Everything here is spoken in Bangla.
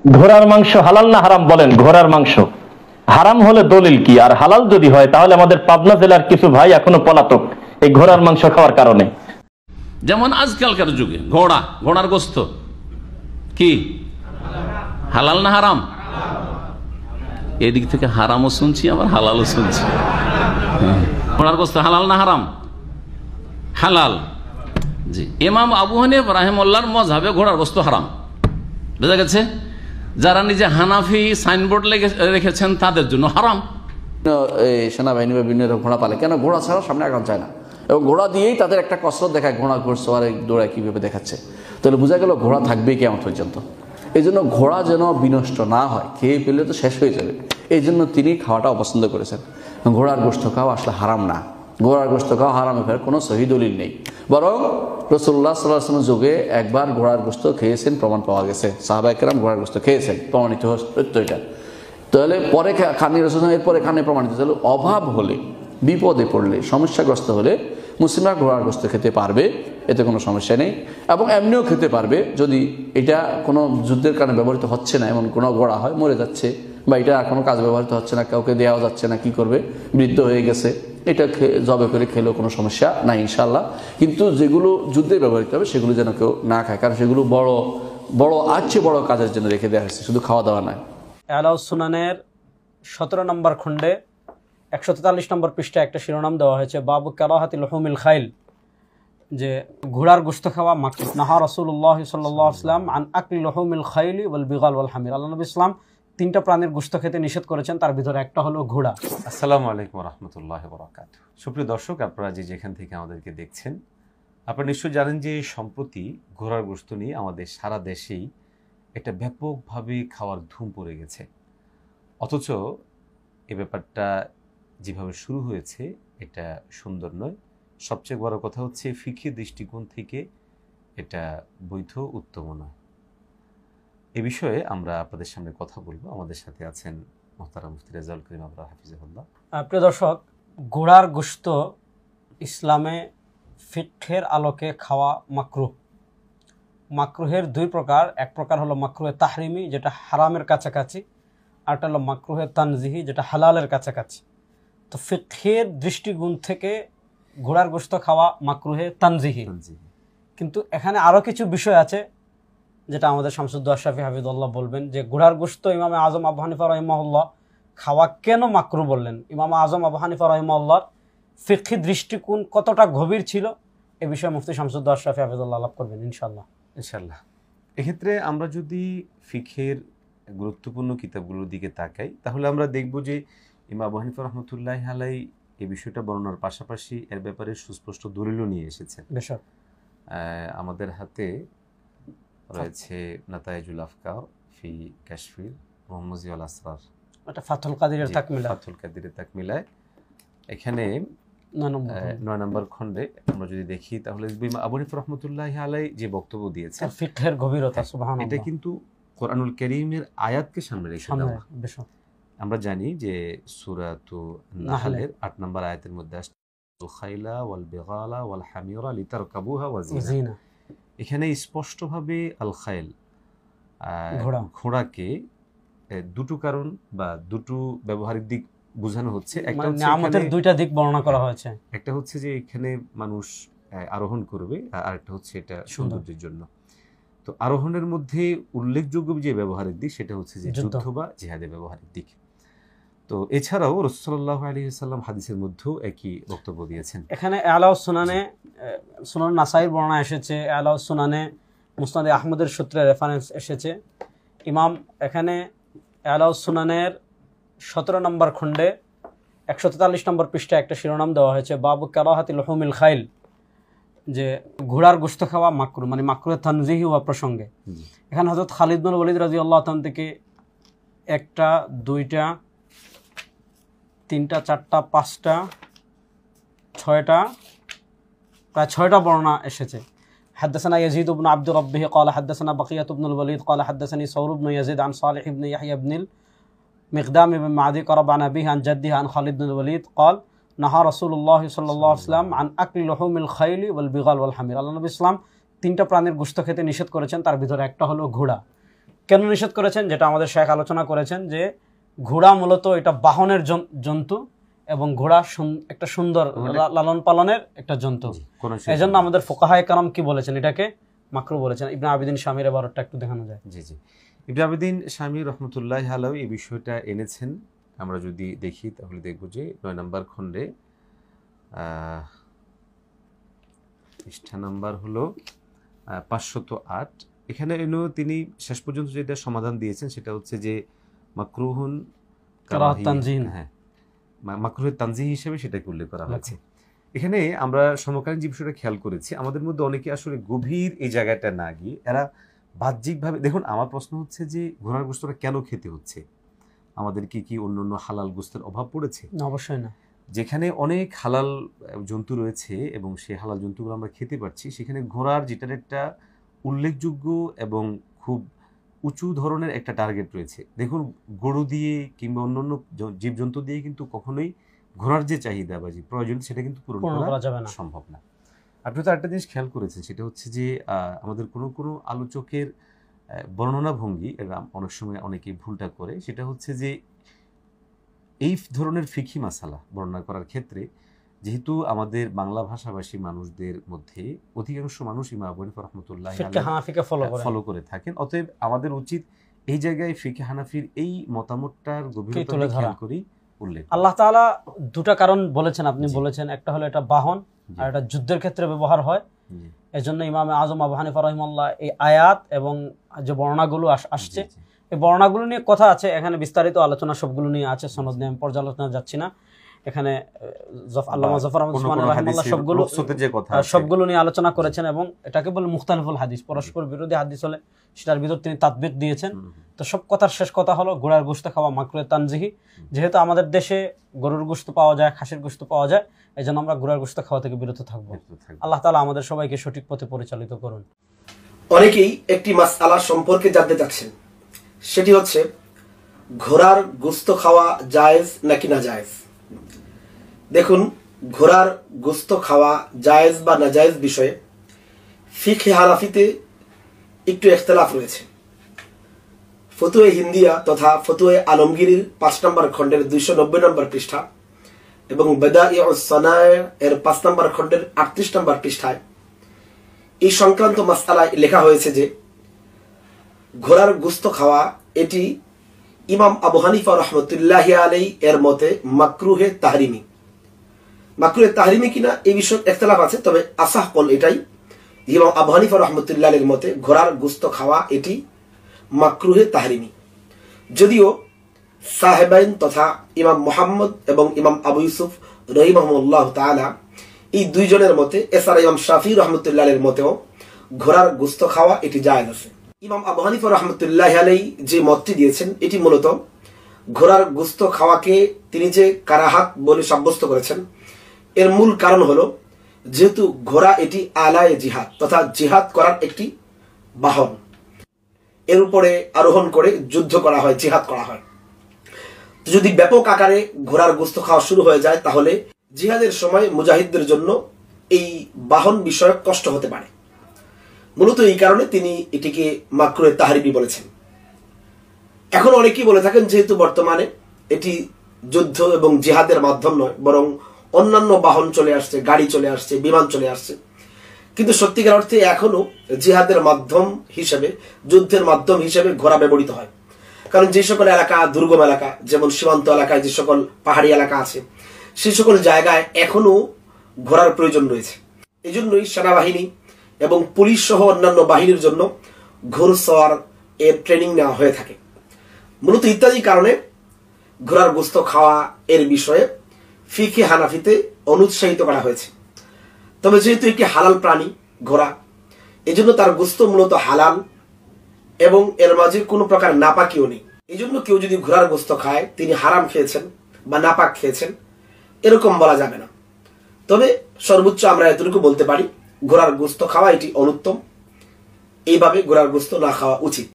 ঘোড়ার মাংস হালাল না হারাম বলেন? ঘোড়ার মাংস হারাম হলে দলিল কি, আর হালাল যদি হয় তাহলে আমাদের পাবনা জেলার কিছু ভাই এখনো পলাতক এই ঘোড়ার মাংস খাওয়ার কারণে। যেমন আজকালকার যুগে ঘোড়ার গোস্ত কি হালাল না হারাম? এদিক থেকে হারামও শুনছি আবার হালালও শুনছি। ঘোড়ার গোস্ত হালাল না হারাম? হালাল। জি, ইমাম আবু হানিফা রাহিমাহুল্লাহর মাযহাবে ঘোড়ার গোস্ত হারাম। বুঝা গেছে? যারা নিজে হানাফি সাইনবোর্ড রেখেছেন তাদের জন্য হারাম। সেনাবাহিনী বা বিভিন্ন ঘোড়া পালে কেন? ঘোড়া ছাড়া সামনে আগান যায় না, এবং ঘোড়া দিয়েই তাদের একটা কসরত দেখায়, ঘোড়া ঘুরছে আর দৌড়ায় কীভাবে দেখাচ্ছে। তাহলে বোঝা গেল ঘোড়া থাকবেই কেমন পর্যন্ত। এই জন্য ঘোড়া যেন বিনষ্ট না হয়, খেয়ে ফেলে তো শেষ হয়ে যাবে, এই জন্য তিনি খাওয়াটা অপছন্দ করেছেন। ঘোড়ার গোশত খাওয়া আসলে হারাম না, ঘোড়ার গোশত খাওয়া হারাম ফেরার কোনো সহি দলিল নেই। বরং রাসূলুল্লাহ সাল্লাল্লাহু আলাইহি ওয়াসাল্লাম যুগে একবার ঘোড়ার গোশত খেয়েছেন, প্রমাণ পাওয়া গেছে। সাহাবায়ে কেরাম ঘোড়ার গোশত খেয়েছেন, প্রমাণিত সত্য এটা। তাহলে পরে খানি রাসূল এরপরে খানে প্রমাণিত। তাহলে অভাব হলে, বিপদে পড়লে, সমস্যাগ্রস্ত হলে মুসলিমরা ঘোড়ার গোশত খেতে পারবে, এতে কোনো সমস্যা নেই। এবং এমনিও খেতে পারবে যদি এটা কোনো যুদ্ধের কারণে ব্যবহৃত হচ্ছে না, এমন কোনো ঘোড়া হয় মরে যাচ্ছে, বা এটা আর কোনো কাজ ব্যবহৃত হচ্ছে না, কাউকে দেওয়া যাচ্ছে না, কি করবে, বৃদ্ধ হয়ে গেছে, এটা জবে করে খেলেও কোনো সমস্যা নাই ইনশাআল্লাহ। কিন্তু যেগুলো যুদ্ধে ব্যবহৃত হবে সেগুলো যেন কেউ না খায়, কারণ সেগুলো বড় বড় বড় কাজের জন্য রেখে দেওয়া হয়েছে, শুধু খাওয়া দাওয়া নয়। আলাউস সুনানের 17 নম্বর খণ্ডে 143 নম্বর পৃষ্ঠায় একটা শিরোনাম দেওয়া হয়েছে, বাবু কারাহাতি লুহুমিল খাইল, যে ঘোড়ার গোশত খাওয়া মাকরুহ। নাহা রাসূলুল্লাহ সাল্লাল্লাহু আলাইহি ওয়াসাল্লাম আন আকলি লুহুমিল খাইলি ওয়াল বিগাল ওয়াল হামির। আল্লাহ নবী ইসলাম 3টা প্রাণীর গোশত খেতে নিষেধ করেছেন, তার ভিতরে একটা হলো ঘোড়া। আসসালামু আলাইকুম ওয়া রাহমাতুল্লাহি ওয়া বারাকাতুহু। সুপ্রিয় দর্শক, আপনারা যেখান থেকে আমাদেরকে দেখছেন, আপনারা নিশ্চয়ই জানেন যে সম্প্রতি ঘোড়ার গোশত নিয়ে আমাদের সারা দেশেই একটা ব্যাপকভাবে খাওয়ার ধুম পড়ে গেছে। অথচ এ ব্যাপারটা যেভাবে শুরু হয়েছে এটা সুন্দর নয়। সবচেয়ে বড় কথা হচ্ছে ফিকহি দৃষ্টিকোণ থেকে এটা বৈধ, উত্তম নয়। এ বিষয়ে আমরা আপনাদের সামনে কথা বলবো। আমাদের সাথে আছেন মুহতারাম মুফতি রেজাউল করিম আবরার হাফিজাহুল্লাহ। প্রিয় দর্শক, ঘোড়ার গোশত ইসলামে ফিকহের আলোকে খাওয়া মাকরুহ। মাকরুহের 2 প্রকার, এক প্রকার হলো মাকরুহে তাহরিমি, যেটা হারামের কাছাকাছি, আরটা হলো মাকরুহে তানজিহি, যেটা হালালের কাছাকাছি। তো ফিকহের দৃষ্টিকোণ থেকে ঘোড়ার গোশত খাওয়া মাকরুহে তানজিহি। কিন্তু এখানে আরও কিছু বিষয় আছে যেটা আমাদের শামসুদ্দৌলা আশরাফী হাফিজুল্লাহ বলবেন, যে ঘোড়ার গোশত ইমাম আজম আবু হানিফা রাহিমাহুল্লাহ খাওয়া কেন মাকরুহ বললেন, ইমাম আজম আবু হানিফা রাহিমাহুল্লাহর ফিকহি দৃষ্টিকোণ কতটা গভীর ছিল, এ বিষয়ে মুফতি শামসুদ্দৌলা আশরাফী হাফিজুল্লাহ আলাপ করবেন ইনশাআল্লাহ। এক্ষেত্রে আমরা যদি ফিকহের গুরুত্বপূর্ণ কিতাবগুলোর দিকে তাকাই, তাহলে আমরা দেখব যে ইমাম আবু হানিফা রাহমাতুল্লাহি আলাইহি এই বিষয়টা বর্ণনার পাশাপাশি এর ব্যাপারে সুস্পষ্ট দলিলও নিয়ে এসেছেন। আমাদের হাতে রয়েছে নাতাইজুল আফকার ফি কাশফিল মুহম্মদিয়াল আসরার, এটা ফাথুল কাদিরের তাকমিলায়। এখানে 9 নম্বর খণ্ডে আমরা যদি দেখি, তাহলে আবু হানিফা রাহমাতুল্লাহি আলাইহি যে বক্তব্য দিয়েছেন, ফিকহের গভীরতা, সুবহানাল্লাহ, এটা কিন্তু কোরআনুল কারীমের আয়াতকে সামনে রেখে দেওয়া। আমরা জানি যে সূরাতুন নাহলের 8 নম্বর আয়াতের মধ্যে আসছে খাইলা ওয়াল বিগালা ওয়াল হামিরা লিতারকাবুহা ওয়া জিনা। এখানে স্পষ্টভাবে আল খাইল, ঘোড়াকে দুটো কারণ বা দুটো ব্যবহারিক দিক বোঝানো হচ্ছে। একটা হচ্ছে নিয়ামতের 2টা দিক বর্ণনা করা হয়েছে। একটা হচ্ছে যে এখানে মানুষ আরোহণ করবে, আর একটা হচ্ছে এটা সৌন্দর্যের জন্য। তো আরোহণের মধ্যে উল্লেখযোগ্য যে ব্যবহারিক দিক, সেটা হচ্ছে যে যুদ্ধ বা জিহাদের ব্যবহারিক দিক। তো এছাড়াও রাসূল সাল্লাল্লাহু আলাইহি ওয়াসাল্লাম হাদিসের মধ্যেও একই বক্তব্য দিয়েছেন। এখানে আলাউস সুনানে, সুনান নাসাইর বর্ণনা এসেছে, আলাউস সুনানে মুসনাদে আহমদের সূত্রে রেফারেন্স এসেছে। ইমাম এখানে আলাউস সুনানের 17 নম্বর খণ্ডে 143 নম্বর পৃষ্ঠায় একটা শিরোনাম দেওয়া হয়েছে, বাবু কারাহাতি লুহুমিল খাইল, যে ঘোড়ার গোশত খাওয়া মাকরুহ, মানে মাকরুহে তানজিহি হওয়া প্রসঙ্গে। এখানে হযরত খালিদ বিন ওয়ালিদ রাদিয়াল্লাহু তাআলা থেকে 1টা 2টা 3টা 4টা 5টা 6টা, প্রায় 6টা বর্ণনা এসেছে। حدثنا يزيد بن عبد ربه قال حدثنا بقية بن الوليد قال حدثني ثور بن يزيد عن صالح بن يحيى بن المقدام بن معدي قرب عن أبيه عن جده عن خالد بن الوليد قال نهى رسول الله صلى الله عليه وسلم عن أكل لحوم الخيل والبغال والحمير। আল্লাহ নবী ইসলাম 3টা প্রাণীর গোশত খেতে নিষেধ করেছেন, তার ভিতরে একটা হলো ঘোড়া। কেন নিষেধ করেছেন, যেটা আমাদের শেখ আলোচনা করেছেন, যে ঘোড়া মূলত এটা বাহনের জন্তু এবং ঘোড়া একটা সুন্দর লালন পালনের একটা জন্তু। এই জন্য আমাদের ফুকাহায়ে কেরাম কি বলেছেন, এটাকে মাকরু বলেছেন। ইবনে আবিদিন শামীর এবারটা একটু দেখানো যায়। জি জি, ইবনে আবিদিন শামী রহমতুল্লাহ আলাইহি এই বিষয়টা এনেছেন। আমরা যদি দেখি তাহলে দেখব যে 9 নম্বর খণ্ডে পৃষ্ঠা নাম্বার হলো 508। এখানে তিনি শেষ পর্যন্ত যেটা সমাধান দিয়েছেন সেটা হচ্ছে যে মাকরুহুন কারাহাত তানজিহ, হ্যাঁ, মাকরুহের তানজিহ হিসেবে সেটাকে উল্লেখ করা হয়েছে। এখানে আমরা সমকালীন যে বিষয়টা খেয়াল করেছি, আমাদের মধ্যে অনেকে আসলে গভীর এই জায়গাটা না গিয়ে এরা বাহ্যিকভাবে, দেখুন আমার প্রশ্ন হচ্ছে যে ঘোড়ার গোশতটা কেন খেতে হচ্ছে? আমাদের কি অন্য হালাল গোশতের অভাব পড়েছে? অবশ্যই না। যেখানে অনেক হালাল জন্তু রয়েছে এবং সেই হালাল জন্তুগুলো আমরা খেতে পারছি, সেখানে ঘোড়ার যেটার একটা উল্লেখযোগ্য এবং খুব উঁচু ধরনের একটা টার্গেট রয়েছে। দেখুন, গরু দিয়ে কিংবা অন্যান্য জীবজন্তু দিয়ে কিন্তু কখনোই ঘোড়ার যে চাহিদা বা যে প্রয়োজন সেটা কিন্তু পূরণ করা যাবে না, সম্ভব না। আপনি তো একটা জিনিস খেয়াল করেছেন, সেটা হচ্ছে যে আমাদের কোনো আলোচকের বর্ণনা ভঙ্গি, এরা অনেক সময় অনেকে ভুলটা করে, সেটা হচ্ছে যে এই ধরনের ফিকহি মাসালা বর্ণনা করার ক্ষেত্রে যেহেতু আমাদের বাংলা ভাষাভাষী মানুষদের মধ্যে অধিকাংশ মানুষ ইমাম আবু হানিফা রাহমাতুল্লাহ আলাইহি ফলো করে থাকেন, অতএব আমাদের উচিত এই জায়গায় ফিকহে হানাফির এই মতামতটার গভীরতা খেয়াল করি উল্লেখ। আল্লাহ তাআলা দুটা কারণ বলেছেন, আপনি বলেছেন, একটা হলো এটা বাহন আর এটা যুদ্ধের ক্ষেত্রে ব্যবহার হয়। এজন্য ইমাম আজম আবু হানিফা রাহিমাহুল্লাহ এই আয়াত এবং যে বর্ণনাগুলো আসছে, এই বর্ণনাগুলো নিয়ে কথা আছে, এখানে বিস্তারিত আলোচনা সবগুলো নিয়ে আছে, সনদ নিয়ে পর্যালোচনা যাচ্ছি না। এখানে আল্লামা জাফর আহমদ উসমানী রাহিমাহুল্লাহ সবগুলো নিয়ে আলোচনা করেছেন এবং এটাকে বলে মুখতালিফুল হাদিস, পরস্পর বিরোধী হাদিস হলে সেটার ভিতর তিনি তাদবির দিয়েছেন। তো সব কথার শেষ কথা হলো ঘোড়ার গোশত খাওয়া মাকরুহে তানজিহি। যেহেতু আমাদের দেশে গরুর গোশত পাওয়া যায়, খাসির গোশত পাওয়া যায়, এই জন্য আমরা ঘোড়ার গোশত খাওয়া থেকে বিরত থাকবো। আল্লাহ তাআলা আমাদের সবাইকে সঠিক পথে পরিচালিত করুন। অনেকেই একটি মাসআলা সম্পর্কে জানতে চাচ্ছেন, সেটি হচ্ছে ঘোড়ার গোশত খাওয়া জায়েজ নাকি না জায়েজ। দেখুন, ঘোড়ার গোশত খাওয়া জায়েজ বা নাজায়েজ বিষয়ে ফিকহে হানাফিতে একটু ইখতিলাফ রয়েছে। ফতুয়ে হিন্দিয়া তথা ফতুয়ে আলমগীরের 5 নম্বর খণ্ডের 290 নম্বর পৃষ্ঠা এবং বাদাইউস সানায়ে এর 5 নম্বর খণ্ডের 38 নম্বর পৃষ্ঠায় এই সংক্রান্ত মাসআলায় লেখা হয়েছে যে ঘোড়ার গোশত খাওয়া এটি ইমাম আবু হানিফা রাহমাতুল্লাহি আলাইহি এর মতে মাকরুহে তাহরিমি। মাকরুহে তাহরিমি কিনা এই বিষয়ে ইখতিলাফ আছে, তবে আসাহ কল এটাই, ইমাম আবু হানিফা রাহমাতুল্লাহি আলাইহির মতে ঘোড়ার গোশত খাওয়া এটি মাকরুহে তাহরিমি। যদিও সাহেবাইন তথা ইমাম মুহাম্মদ এবং ইমাম আবু ইউসুফ রাহিমাহুল্লাহ তাআলা এই দুইজনের মতে, এছাড়া ইমাম শাফি রাহমাতুল্লাহি আলাইহির মতেও ঘোড়ার গোশত খাওয়া এটি জায়েজ আছে। ইমাম আবু হানিফা রাহমাতুল্লাহি আলাইহি যে মতটি দিয়েছেন, এটি মূলত ঘোড়ার গোশত খাওয়াকে তিনি যে কারাহাত বলে সাব্যস্ত করেছেন, এর মূল কারণ হলো যেহেতু ঘোড়া এটি আলায়ে জিহাদ তথা জিহাদ করার একটি বাহন, এর উপরে আরোহণ করে যুদ্ধ করা হয়, জিহাদ করা হয়। যদি ব্যাপক আকারে ঘোড়ার গোশত খাওয়া শুরু হয়ে যায়, তাহলে জিহাদের সময় মুজাহিদদের জন্য এই বাহন বিষয়ক কষ্ট হতে পারে। মূলত এই কারণে তিনি এটিকে মাকরুহে তাহরিমি বলেছেন। এখন অনেকেই বলে থাকেন যেহেতু বর্তমানে এটি যুদ্ধ এবং জিহাদের মাধ্যম নয়, বরং অন্যান্য বাহন চলে আসছে, গাড়ি চলে আসছে, বিমান চলে আসছে, কিন্তু সত্যিকার অর্থে এখনো জিহাদের মাধ্যম হিসেবে, যুদ্ধের মাধ্যম হিসেবে ঘোড়া ব্যবহৃত হয়। কারণ যে সকল এলাকা দুর্গম এলাকা, যেমন সীমান্ত এলাকায় যে সকল পাহাড়ি এলাকা আছে, সেই সকল জায়গায় এখনো ঘোড়ার প্রয়োজন রয়েছে। এই জন্যই সেনাবাহিনী এবং পুলিশ সহ অন্যান্য বাহিনীর জন্য ঘোড়সওয়ার এর ট্রেনিং নেওয়া হয়ে থাকে। মূলত ইত্যাদি কারণে ঘোড়ার গোশত খাওয়া এর বিষয়ে ফিকহে হানাফিতে অনুৎসাহিত করা হয়েছে। তবে যেহেতু একটি হালাল প্রাণী ঘোড়া, এজন্য তার গোশত মূলত হালাল এবং এর মাঝে কোনো প্রকার নাপাকিও নেই। এই জন্য কেউ যদি ঘোড়ার গোশত খায় তিনি হারাম খেয়েছেন বা নাপাক খেয়েছেন এরকম বলা যাবে না। তবে সর্বোচ্চ আমরা এতটুকু বলতে পারি, ঘোড়ার গোশত খাওয়া এটি অনুত্তম, এইভাবে ঘোড়ার গোশত না খাওয়া উচিত।